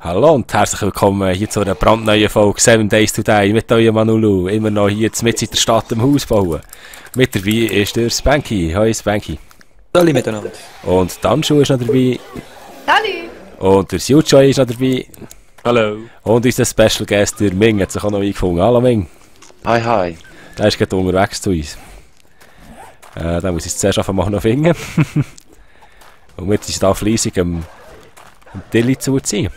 Hallo und herzlich willkommen hier zu einer brandneuen Folge 7 Days Today mit eurem Manulu. Immer noch hier mitten in der Stadt im Haus bauen. Mit dabei ist der Spanky. Hoi Spanky. Hallo miteinander. Und Danschu ist noch dabei. Hallo. Und der Siuchoi ist noch dabei. Hallo. Und unser Special Guest, der Ming, hat sich auch noch eingefunden. Hallo Ming. Hi, hi. Der ist gerade unterwegs zu uns. Da muss ich zuerst einfach noch finden. Und jetzt ist da fleissig am Tilly zuziehen.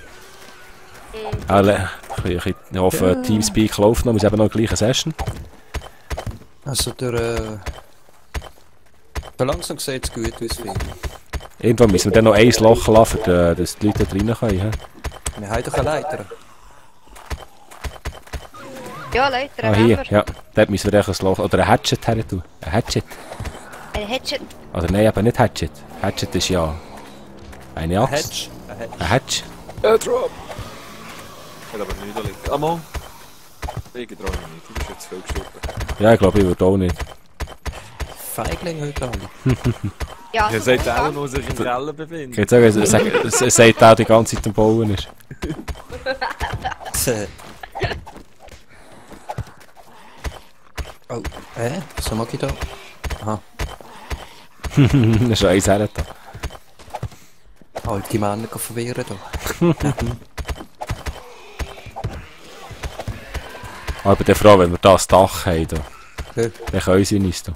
Ich hoffe, Teamspeak läuft noch, wir haben noch eine gleiche Session. Also der langsam sieht es gut aus, finde ich. Irgendwann müssen wir dann noch ein Loch lassen, dass die Leute da rein können. Wir haben doch eine Leiter. Ja, Leute, Ah, hier, ja. Dort müssen wir ein Loch, oder ein Hatchet her tun. Ein Hatchet. Ein Hatchet. Oder nein, aber nicht Hatchet. Hatchet ist ja eine Axt. Ein Hatch. Drop. Ich habe aber nicht da liegen. Amon. Ich traue mich nicht, du bist jetzt viel geschoben. Ja, ich glaube, ich würde auch nicht. Feigling heute alle. Ja, Er sagt auch noch, sich im Keller befindet. Ich würde sagen, es sagt auch die ganze Zeit am Bauen ist. Oh, was mag ich da? Aha, Das ist schon eins her da. alte Männer verwirren da. Aber der froh, wenn wir da das Dach haben, da, Ja. dann können sie uns da.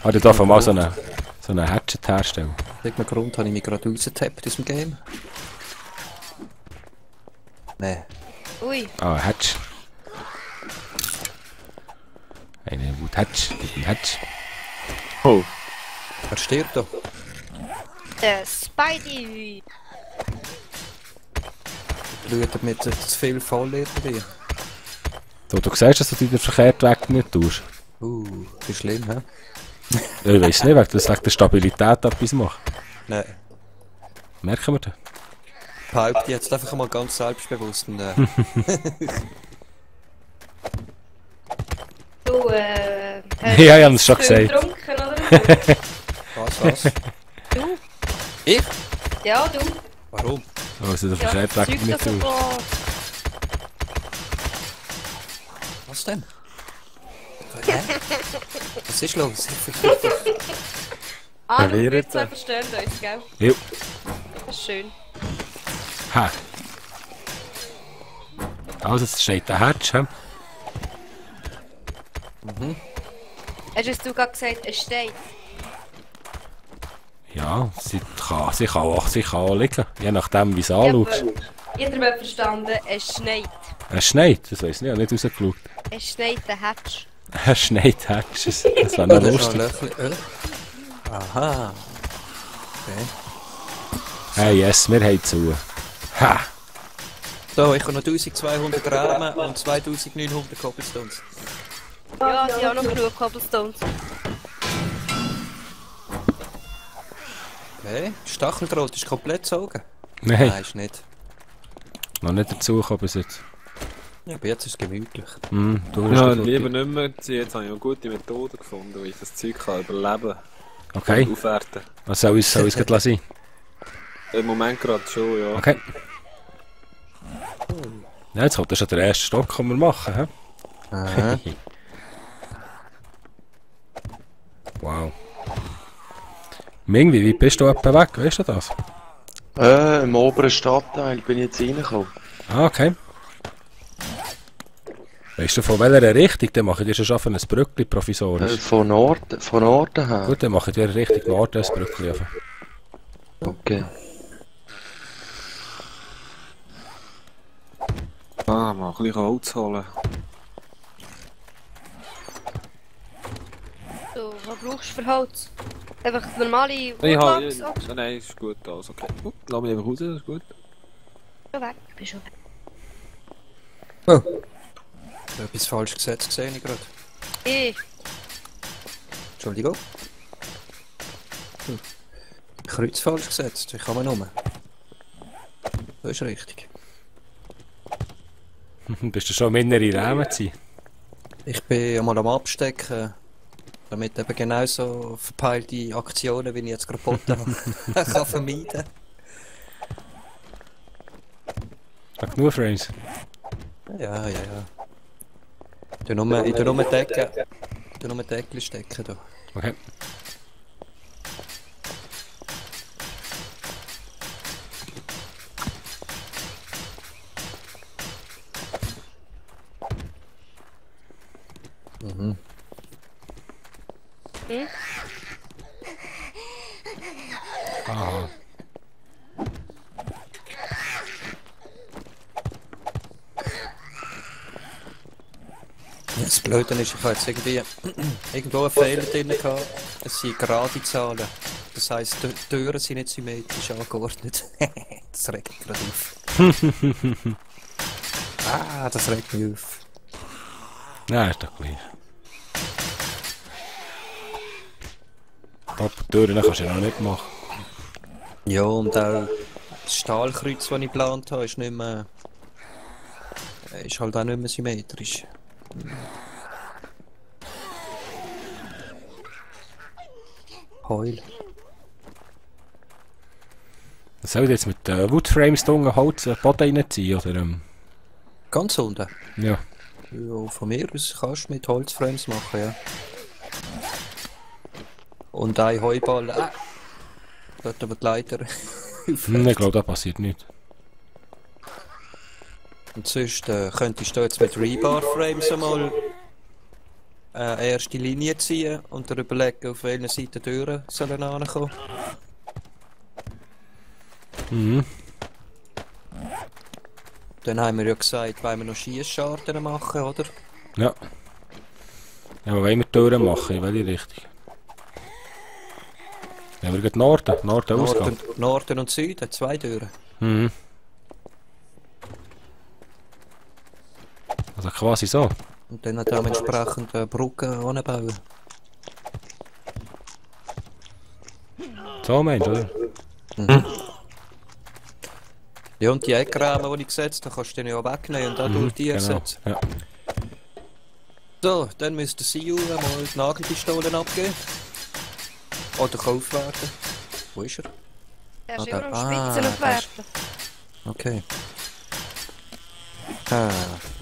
Aber ich darf mal so einen Hatchet herstellen. Aus irgendeinem Grund habe ich mich gerade rausgetappt aus dem Game. Nee. Ui. Ah, ein Hatch. Eine Hatch, ein Hatch. Oh. Wer stirbt da? Der Spidey. Schaut mit zu viel voll irgendwie. Du siehst, dass du den verkehrt weg nicht tust. Das ist schlimm, hä? Ich weiss nicht, wegen der Stabilität etwas macht. Nein. Merken wir das? Behaupte jetzt einfach mal ganz selbstbewusst. Und, Du, Ja, ich habe es schon viel gesagt. getrunken, oder? was? Du? Ich? Ja, du. Warum? Also der Ja, verkehrt weg Zeug, nicht das so tust. von- Was denn? Hä? Was ist los? Ah, Wer wir jetzt? zwei verstehen uns, gell? Ja. Das ist schön. Ha. Also, es steht der Hatch, hä? Hast du gerade gesagt, es steht? Ja, sie kann auch liegen. Je nachdem, wie sie anschaust. Jeder hat verstanden, es schneit. Es schneit, das weiss ich nicht, ich habe nicht rausgeschaut. Es schneit der Hatch. Es schneit Hatch, das wäre noch Das ist noch ein lustig. Löchchen Öl. Aha. Okay. Hey, yes, wir haben zu. Ha! So, ich habe noch 1200 Rahmen und 2900 Cobblestones. Ja, sie haben auch noch genug Cobblestones. Okay. Stacheldraht ist komplett gezogen. Nein, Nein, ist nicht. noch nicht dazu gekommen bis jetzt. Ja, aber jetzt ist es gemütlich. Du Ja, hast lieber nicht mehr. Jetzt habe ich eine gute Methode gefunden, wie ich das Zeug kann überleben Okay, und aufwerten. was soll es gerade sein? Im Moment gerade schon, ja. Okay. Ja, jetzt kommt schon der erste Stock, den wir machen, hä? Aha. Wow. Ming, wie weit bist du etwa weg? Weißt du das? Im oberen Stadtteil bin ich jetzt reingekommen. Ah, okay. Weißt du von welcher Richtung? Dann mache ich dir schon ein Brückli provisorisch. Von Norden her. Gut, dann mache ich dir Richtung Norden ein Brückli. Okay. Ah, mal ein bisschen Holz holen. So, was brauchst du für Holz? Einfach normale Ich Woodlogs? habe... Nein, ist gut, alles okay. Lass mich einfach raus, das ist gut. Schon weg, bist schon weg. Oh. Ich habe etwas falsch gesetzt gesehen ich gerade. Entschuldigung. Kreuz falsch gesetzt, wie kann man nur? Das ist richtig. Bist du schon im inneren Rahmen zu sein? Ich bin einmal am Abstecken, damit eben genau so verpeilte Aktionen, wie ich jetzt gerade geboten habe, kann vermeiden. Hat genug Frames. Ja. Ich tu nur Decken. Ich tu nur Deckel stecken da. Okay. Aha. Ja, das Blöde ist, ich habe jetzt irgendwo einen Fehler drin gehabt. Es sind gerade Zahlen. Das heisst, die Türen sind nicht symmetrisch angeordnet. Das regt mich gerade auf. Das regt mich auf. Nein, ist doch gleich. Doppeltüren kannst du ja noch nicht machen. Ja, und auch das Stahlkreuz, das ich geplant habe, ist nicht mehr... ist halt auch nicht mehr symmetrisch. Heul. Was soll ich jetzt mit Woodframes da unten Holz Boden reinziehen, oder? Ganz unten? Ja. Ja, von mir aus kannst du mit Holzframes machen, ja. Und ein Heuball... dort aber die Leiter Ich glaube, da passiert nichts. Und sonst könntest du jetzt mit Rebar-Frames einmal eine erste Linie ziehen und dir überlegen, auf welcher Seite die Türen sollen ankommen. Mhm. Dann haben wir ja gesagt, wollen wir noch Schiessscharten machen, oder? Ja. Ja, aber wollen wir die Türen machen? In welche Richtung? Ja, wir gehen Norden Ausgang. Norden und Süden, 2 Türen. Mhm. Also quasi so. Und dann dementsprechend Brücken anbauen. So meinst du, oder? Mhm. Ja, und die Eckrahmen, die ich gesetzt habe, kannst du dann ja wegnehmen und auch durch die ersetzen. Ja. So, dann müsste Siu mal die Nagelpistolen abgeben. Oder gekauft werden. Wo ist er? Er ist Ah, immer da- am ah, Spitzen und da ist- werfen. Okay.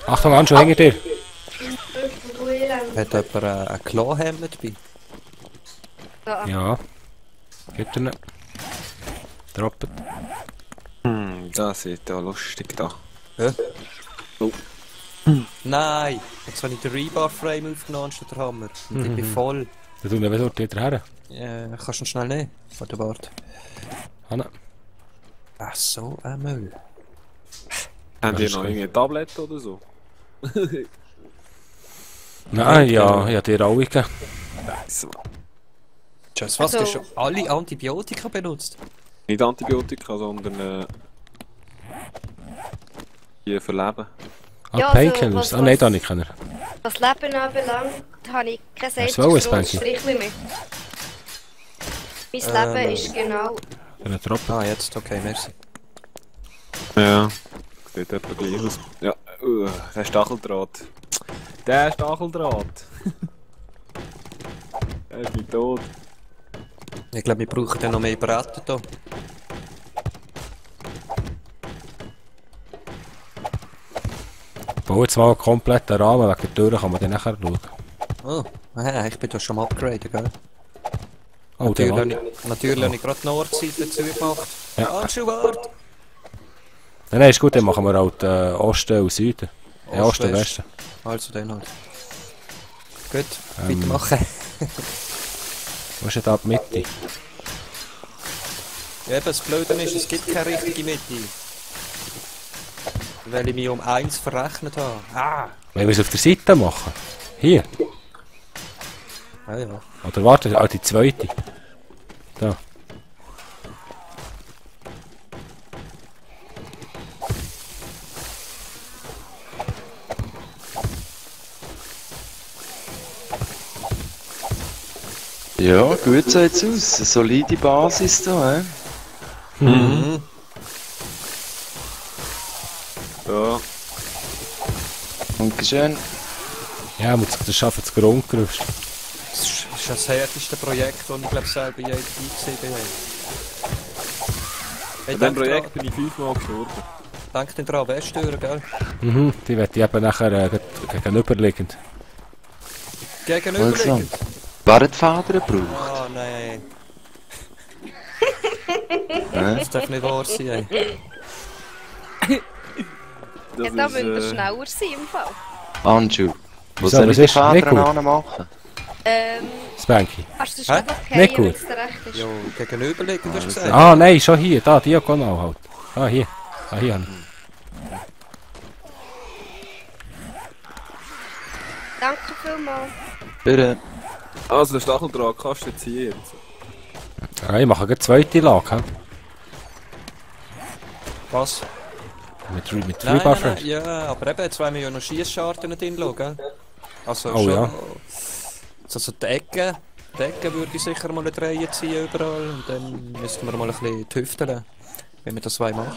Achtung, Handschuhe hinter dir! Hat jemand einen Klohhelm dabei? Ja. Ja. Gibt er nicht. Droppen. Das sieht ja lustig da. Ja? Oh. Nein! Jetzt habe ich den Rebar-Frame aufgenommen statt der Hammer. Und ich bin voll. Dann tun wir wieder wieder her. Kannst du ihn schnell nehmen? Warte. Hanna. Ach so, ein Müll. Haben die Das ist noch gut. irgendein Tablet oder so? Nein, ja, ich habe dir alle gegeben. So. Tschüss, was? Also- Du hast schon alle Antibiotika benutzt? Nicht Antibiotika, sondern die für Leben. Ah, Ja, Painkillers. also, Ah, nein, da nicht keiner. Was Leben anbelangt, habe ich kein Hast du auch ein einziges Spanky? Strichchen mehr. Mein Leben ist genau... Eine Droppe. Ah, jetzt, okay, merci. Ja. Sieht etwa gleich aus. Ja, der Stacheldraht. Der Stacheldraht. Der ist nicht tot. Ich glaube, wir brauchen dann noch mehr Bretter hier. Bau jetzt mal einen kompletten Rahmen, wegen der Türen kann man dann nachher schauen. Oh, ich bin da schon am Upgraden, gell? Oh, der Mann. Natürlich habe ich gerade die Nordseite zugemacht. Ja. Anschubart! Nein, ist gut, dann machen wir halt Osten und Süden. Ja, Osten und Westen. Also dann halt. Gut, weitermachen. Wo ist denn da die Mitte? Ja, eben, das Blöde ist, es gibt keine richtige Mitte. Weil ich mich um 1 verrechnet habe. Wollen wir es auf der Seite machen? Hier? Ja. Oder warte, die zweite. Da. Ja, gut sieht's aus. Eine solide Basis da, hä? Ja. Dankeschön. Ja, das schaffen das Grundgerüst. Das ist das härteste Projekt, das ich glaube selber je eingesehen habe. Bei diesem Projekt bin ich 5-mal gestorben. Denk den dran, Westtüren, gell? Mhm, die werde ich eben nachher gegenüberliegend. Gegenüberliegend. Wer hat Federn gebraucht? Ah, nein. Hä? Das darf nicht wahr sein, ey. Ja, da müsst ihr schneller sein im Fall. Anju, wo Wieso, soll was ich die ist? Nicht Federn gut. anmachen? Spanky. Hast du das Hä? schon noch Nicht fallen, gut. wenn es dir recht ist? Jo, gegenüberliegend hast du gesagt. Ah, nein, schon hier, da, diagonal halt. Ah, hier. Ah, hier. Danke vielmals. Bitte. Also, den Stacheldraht kannst du jetzt hier. Ah, ich mache eine zweite Lage, hä? Was? Mit Nein, Rebuffers. ja, aber eben, jetzt wollen wir ja noch Schiessscharten drin schauen, gell? Also Oh, schon... ja. Also die Ecke würde ich sicher mal eine Dreie ziehen überall und dann müssten wir mal ein bisschen tüfteln, wie wir das machen.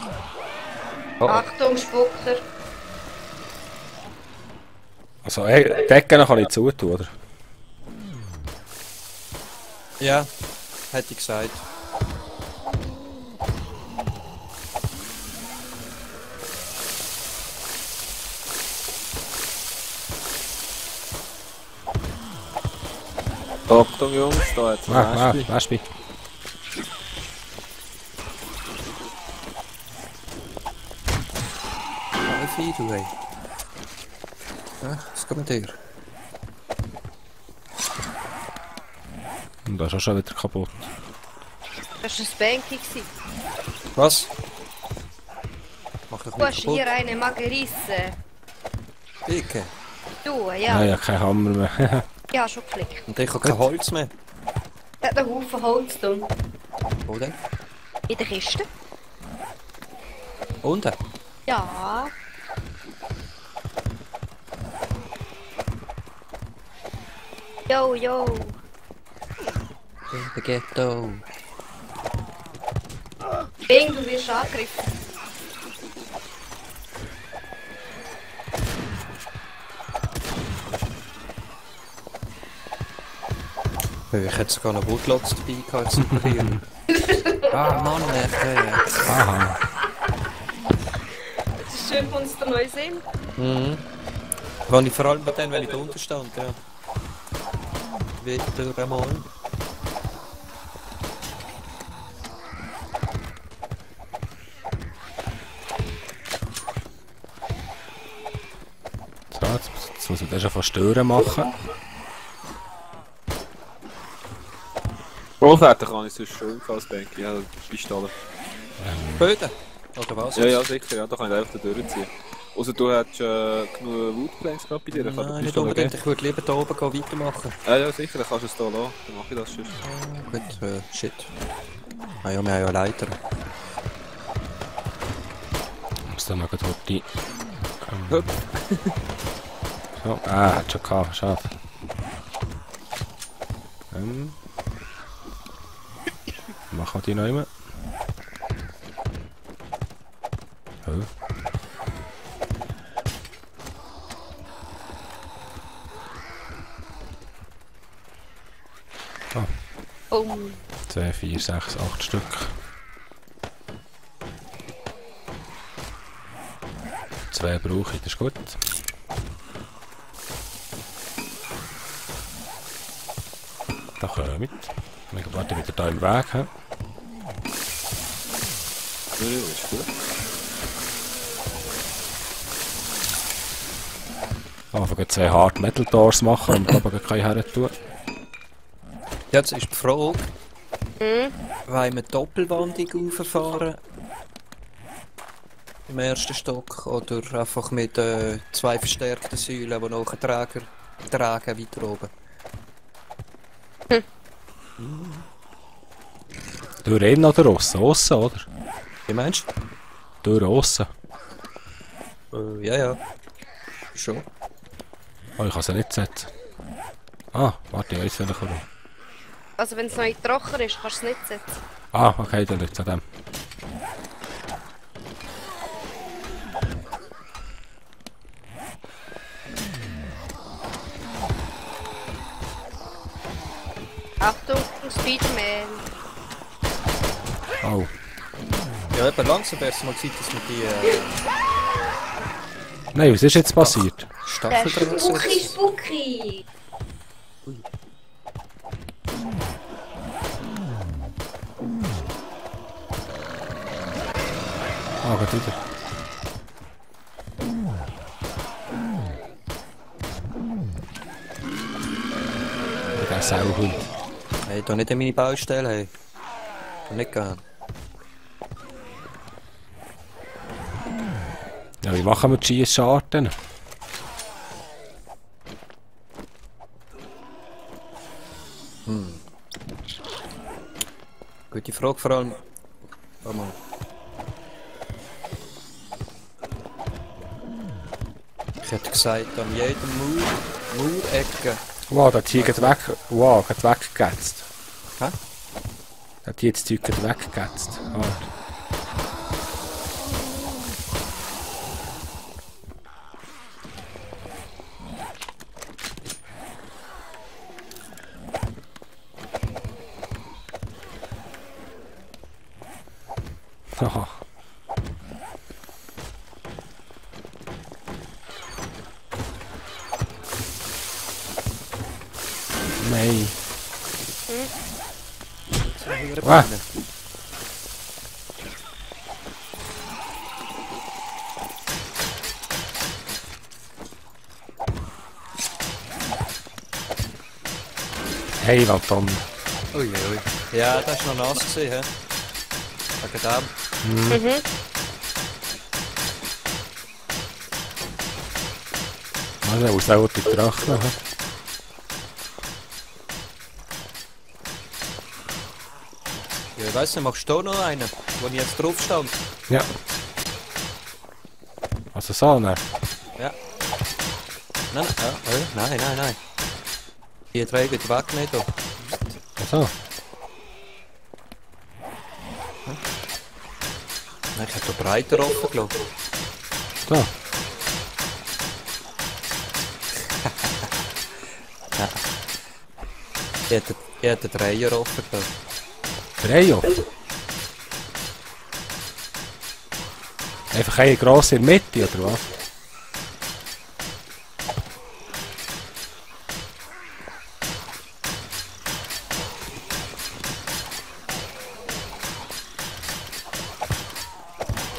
Achtung, Spucker. Also, die Decken kann ich zutun, oder? Ja, hätte ich gesagt. Achtung Jungs, da hat's Ah, ein Wespe. Vieh, du ey. Ja, was geht mit dir? Und das ist auch schon wieder kaputt. Das war ein Spanky. Was? Mach doch Du nicht hast kaputt. hier eine Magerisse. Dicke. Du, Ja, ja. ja, kein Hammer mehr. Ja, schon geflickt. Und ich habe kein Holz mehr. Er hat einen Haufen Holz drin. Wo denn? In der Kiste. Unten? Ja. Jo, jo. In der Ghetto. Bing, du wirst angegriffen. Ich hätte sogar noch Woodlots dabei gehabt zum Probieren. Ah Mann, echt, ey. Aha. Das ist schön, wenn es dir neu sind. Mhm. Wenn ich vor allem bei denen, wenn ich da unten stand, ja. Wieder einmal. So, jetzt muss ich das schon von Stören machen. Rollfäden kann ich sonst schön als Banky, ja, Pistole. Böden? Oder was? Ja, ja, sicher, ja, da kann ich einfach da durchziehen. Also du hättest genug Woodplanks gerade bei dir, dann kann Nein, die nicht Pistole unbedingt. geben. Ich würde lieber da oben gehen, weitermachen. Ja, sicher, dann kannst du es da lassen, dann mache ich das sonst. Gut, shit. Ah ja, wir haben ja Leiter. Ich muss dann noch dort die... Hup. So, hat schon gehabt, schade. Mach auch die neu mehr. Oh. Boom. 2, 4, 6, 8 Stück. Zwei brauche ich, das ist gut. Da kommen wir mit. Wir warten wieder hier im Weg. He? Ja, ist gut. Anfangen 2 Hard Metal Doors machen und aber keine her tun. Jetzt ist die Frage, wollen wir Doppelwandung rauffahren im ersten Stock oder einfach mit 2 verstärkten Säulen, die noch einen tragen weiter oben? Durch innen oder aussen? Aussen, oder? Wie meinst Durch aussen. du? Ja. Schon. Oh, ich kann sie nicht setzen. Ah, warte, ich weiß nicht. Also wenn es noch nicht trocken ist, kannst du es nicht setzen. Ah, okay, dann liegt es an dem. Achtung, Spiderman. Oh. Ja, eben langsam wäre es mal Zeit, dass wir die Nein, was ist jetzt passiert? Der Staffeldrüse. Spooky Spooky! Ah, geht wieder. Der Sauhund. Hey, da nicht in meine Baustelle, hey. Da nicht gern. Ja, wie machen wir die Schießscharten? Gute Frage, vor allem. Warte mal. Ich hätte gesagt, an jedem Maurecke. Wow, da hat hier geht weg. Wow, geht weggegetzt. Hä? Da hat hier das Zeug geht weggegetzt. Ah. Haha. Nein. Ah. Hey, Anton. Ui, ui. Ja, das war noch nass gewesen, hä? Wegen dem. Mhm. Also, aus der die Drache noch. Ja, ich weiss nicht, machst du da noch einen, wo ich jetzt drauf stand? Ja. Also so, ne? Ja. Nein, nein. Die trägt weg nicht da. Also. Nein, ich hätte da breiter offen gelassen. So. Ich hätte den Dreier offen gelassen. 3 offen. Einfach eine grosse in der Mitte, oder was?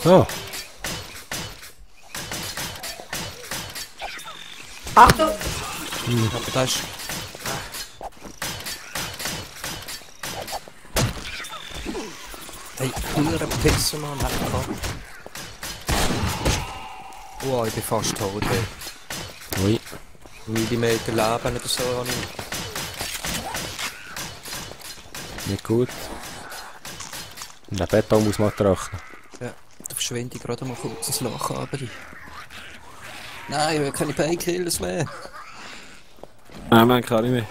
So. Achtung! Aber das ist... Hey, pure Pisse, Mann, hat er gehabt. Oh, ich bin fast tot, ey. Ui. Millimeter Leben oder so habe ich. Nicht gut. Und den Beton muss man trocknen. Ja, da verschwinde ich gerade mal kurz ein Loch runter. Nein, ich will keine Painkillers mehr. Nein, man kann nicht mehr.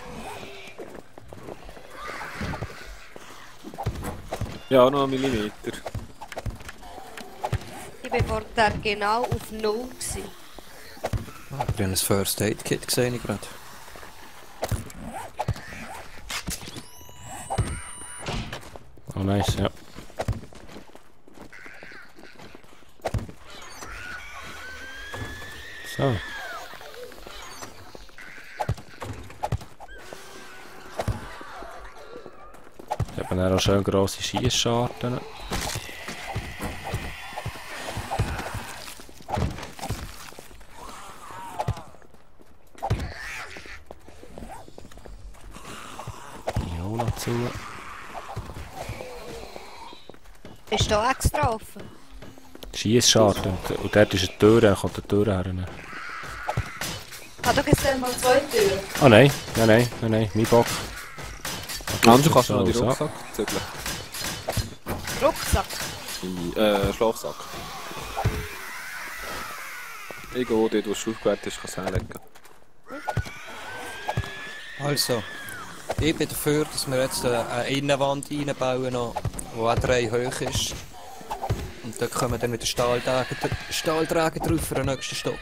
Ja, noch einen Millimeter. Ich bin vorher genau auf 0 gewesen. Ah, ich habe ein First Aid Kit gesehen ich gerade. Oh, nice, ja. So. Jetzt haben wir auch schön grosse Schiessscharten. Die auch noch zu. Ist da extra offen? Schiessscharten. Und dort ist eine Tür, da kommt eine Tür her. Hat doch jetzt mal 2 Türen. Oh nein, nein, mein Bock. Also kannst du noch die So. Rucksack zügeln. Rucksack. Schlafsack. Ich gehe dort, wo es aufgewehrt ist, kann es herlegen. Also, ich bin dafür, dass wir jetzt eine Innenwand reinbauen, noch, die auch 3 hoch ist. Und dort kommen dann wieder Stahlträger drauf für den nächsten Stock.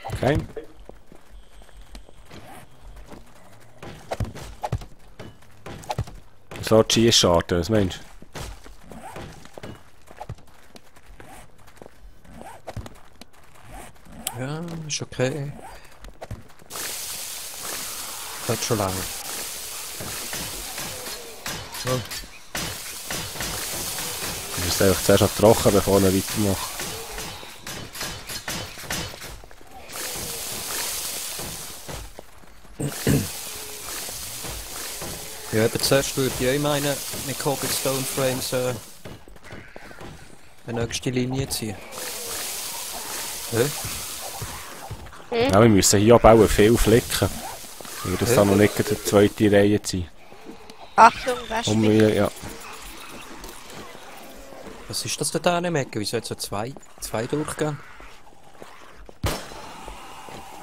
Okay. So, die Schiessscharten, was meinst du? Ja, ist okay. Hat schon lange. Du musst einfach zuerst noch trocken, bevor wir weitermachen. Ja, eben zuerst würde ich auch meinen, mit Cobblestone Frames eine nächste Linie ziehen. Ja? Ja, wir müssen hier bauen viel flicken. Weil das dann noch nicht die zweite Reihe ziehen. Achtung, Wespen. Ja. Was ist das da nicht mehr? Wieso jetzt so zwei durchgehen?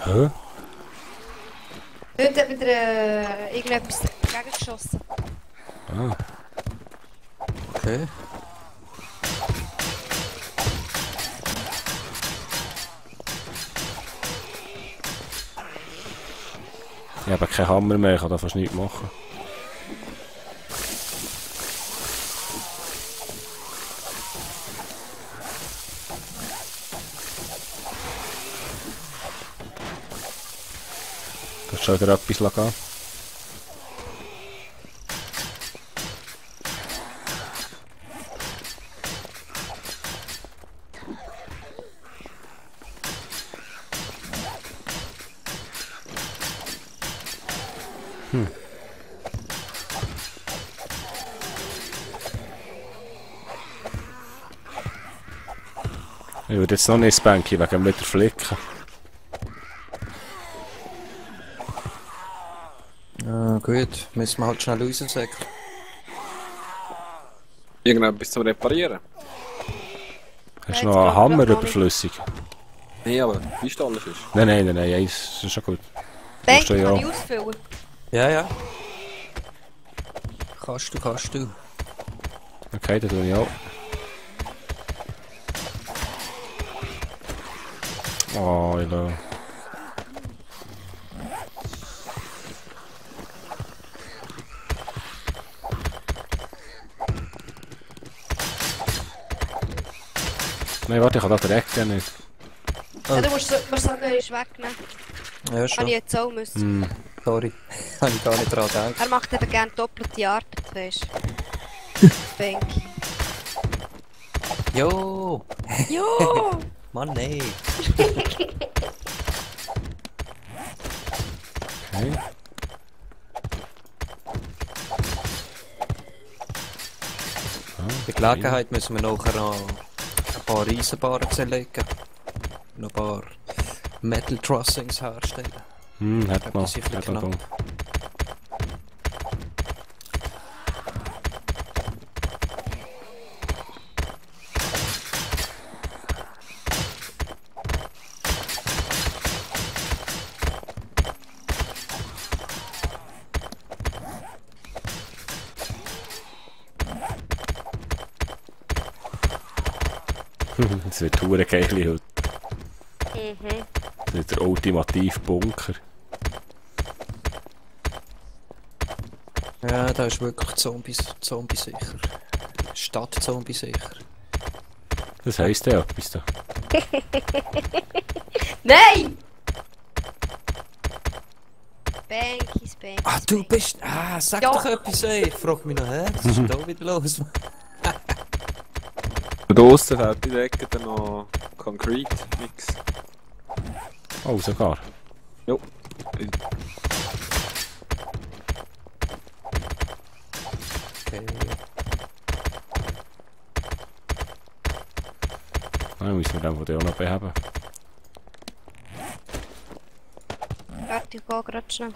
Hä? Dort hat wieder irgendetwas dagegen geschossen. Ah. Okay. Ich habe keinen Hammer mehr, ich kann da fast nichts machen. Kannst du schon wieder etwas gehen? Ich würde jetzt noch nicht ins Bänkchen wegen wieder flicken. Ah, gut. Müssen wir halt schnell raussäckeln. Irgendetwas zum Reparieren? Hast du noch einen Hammer überflüssig? Nee, aber wie ist alles ist? Nein, eins ist schon gut. Denk, du ja. kann ich ausfüllen. Ja. Kannst du. Okay, das tue ich auch. Oh, ich lasse. Nein, warte, ich kann da direkt nicht. Ja, du musst sagen, er ist wegnehmen. Ja, Kann schon. ich jetzt auch müssen. Sorry. Habe ich gar nicht dran gedacht. Er macht eben gerne doppelte Arbeit, weißt du. Benki. Jo! Jo! Mann, nee. Okay. Bei Gelegenheit müssen wir nachher noch ein paar Eisenbahnen zerlegen. Noch ein paar Metal Trussings herstellen. Hat Das noch. ist sicher Hat noch. knapp. Das wird verdammt geil heute. Mhm. Das wird der ultimative Bunker. Ja, da ist wirklich Zombie sicher. Stadt-Zombie sicher. Das heisst ja etwas da. Nein! Benkies. Ah, du bist... Ah, sag Ja. doch etwas, ey. Ich frag mich noch, hä? Was ist denn da wieder los? Und draussen hat direkt dann noch Concrete Mix. Oh, sogar. Jo. Okay. Dann müssen wir den von dir auch noch beheben. Warte, ich gehe gerade schnell.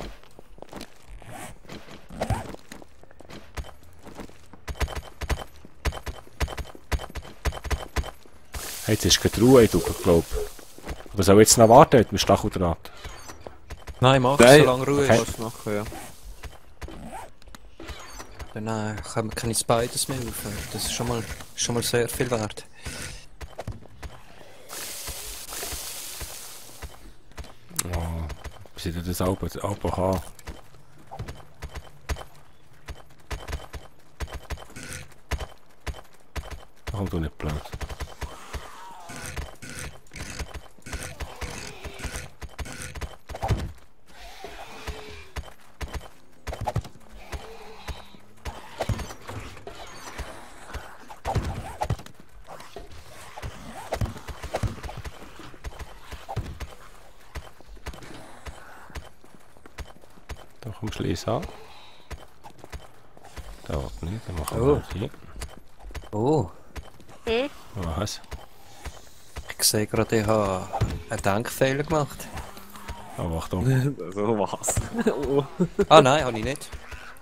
Hey, jetzt ist gerade Ruhe, du glaube ich. Aber soll ich jetzt noch warten mit dem Stacheldraht? Nein, mach Nein. so lange Ruhe Okay. ist. Kannst du machen, ja. Dann können wir keine Spiders mehr aufhören. Das ist schon mal sehr viel wert. Oh, bis ich das Alben habe. Oh, du nicht blöd. Komm, schließ an. Da nicht, dann machen wir Oh. halt hier. Oh, Was? ich sehe gerade, ich habe einen Denkfehler gemacht. Oh, Achtung. So was. Oh. Ah nein, habe ich nicht.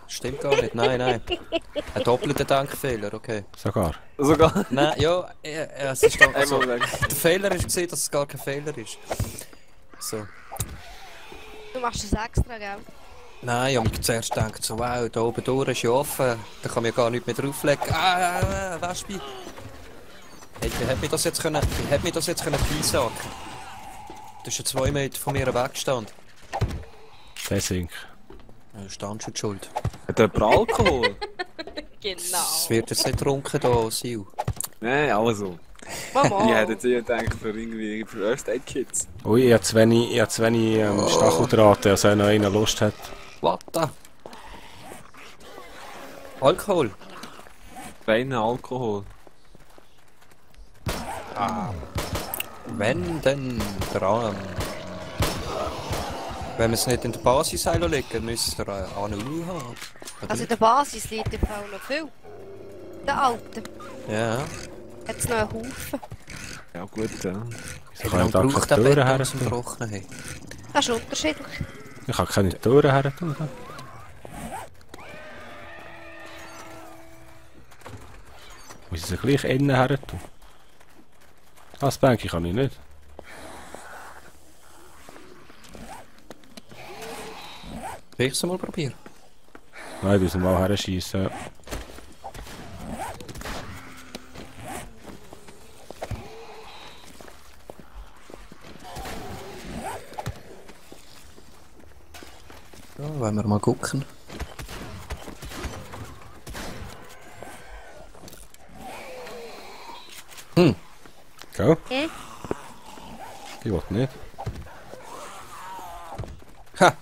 Stimmt gar nicht, nein. Ein doppelter Denkfehler, okay. Sogar. Sogar. Nein, ja, es ist doch, also, Einmal weg. der Fehler ist gesehen, dass es gar kein Fehler ist. So. Du machst es extra, gell? Nein, ich habe mir zuerst gedacht, so, wow, da oben durch ist ja offen, da kann man ja gar nicht mehr drauflegen. Wespe! Hey, wie hat mir das jetzt können einsacken? Du bist ja 2 Meter von mir weggestanden. Der sinkt. Ja, standst du schuld. Hat er Alkohol? Genau. Es wird jetzt nicht getrunken hier, Sil. Nein, also. Mama. Ich hätte jetzt eher gedacht, für irgendwie für First Aid Kids. Ui, ich habe zu wenig, Stacheldraht, also wenn noch einer Lust hat. What the? Alkohol? Reiner Alkohol. Wenn, dann dran. Wenn wir es nicht in der Basis legen, müssen wir ANU haben. Oder Also in der Basis liegt im Fall noch viel. Der Alte. ja. Hat es noch einen Haufen. Ja gut, ja. Wie kann lange ich da braucht keine der Türen her Beton zum Trocknen? Hey? Das ist unterschiedlich. Ich kann keine Türen her tun. Muss ich sie gleich innen her tun? Das Bänke kann ich nicht. Will ich es mal probieren? Nein, wir müssen mal her schiessen. Ja, wollen wir mal gucken. Gell? Hm? Ich will nicht. Ha!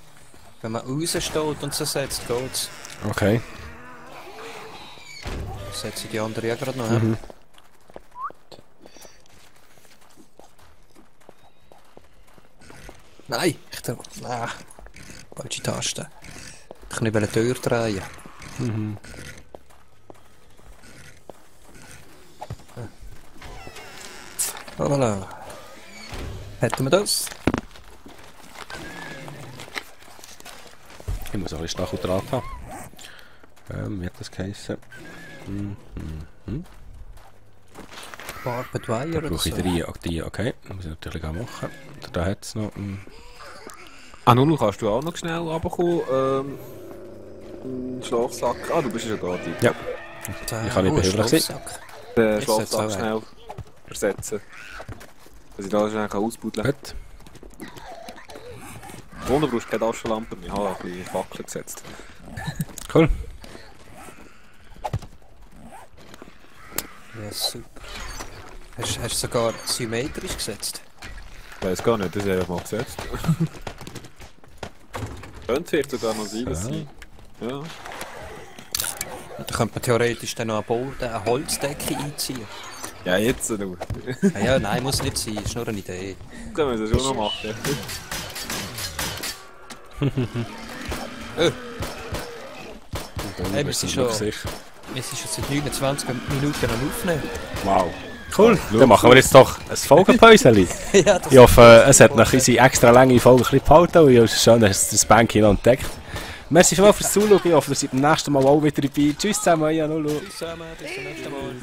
Wenn man raussteht und so setzt, geht's. Okay. Setze ich die andere ja gerade noch. Mhm. Nein! Nein! Falsche Taste. Ich kann nicht eine Tür drehen. Mhm. Voilà. Hätten wir das? Ich muss auch ein bisschen Stacheldraht haben. Wie hat das geheissen? Barbed Wire oder Brauche ich so? die, okay. Muss ich natürlich auch machen. Da hat es noch... Ah, Nunu, kannst du auch noch schnell runterkommen? Schlafsack. Ah, du bist ja schon da, die. Ja. Ich kann nicht behilflich sein. Schlafsack. Den Jetzt setzt Schlafsack auch schnell versetzen. Dass ich da schnell ausbuddeln kann. Gut. Ohne brauchst du keine Taschenlampe mehr. Ich habe ein bisschen Fackeln gesetzt. Cool. Ja, super. Hast du sogar symmetrisch gesetzt? Ich weiß gar nicht, das habe ich mal gesetzt. Könnte vielleicht sogar noch sein, dass sie... Ja. Da könnte man theoretisch dann noch eine Holzdecke einziehen. Ja, jetzt nur. Ja, nein, muss nicht sein, ist nur eine Idee. Das können wir schon noch machen. Hey, wir sind schon seit 29 Minuten am Aufnehmen. Wow. Cool. Dann machen wir jetzt doch ein Folgenpäuschen. Ja, das Ich hoffe, es hat nach unsere extra lange Folge ein bisschen behalten und es ist schön, dass das Bank noch entdeckt. Merci vielmals fürs Zuschauen. Ich hoffe, wir sind beim nächsten Mal auch wieder dabei. Tschüss zusammen, ja, Nulu. Tschüss zusammen, bis zum nächsten Mal.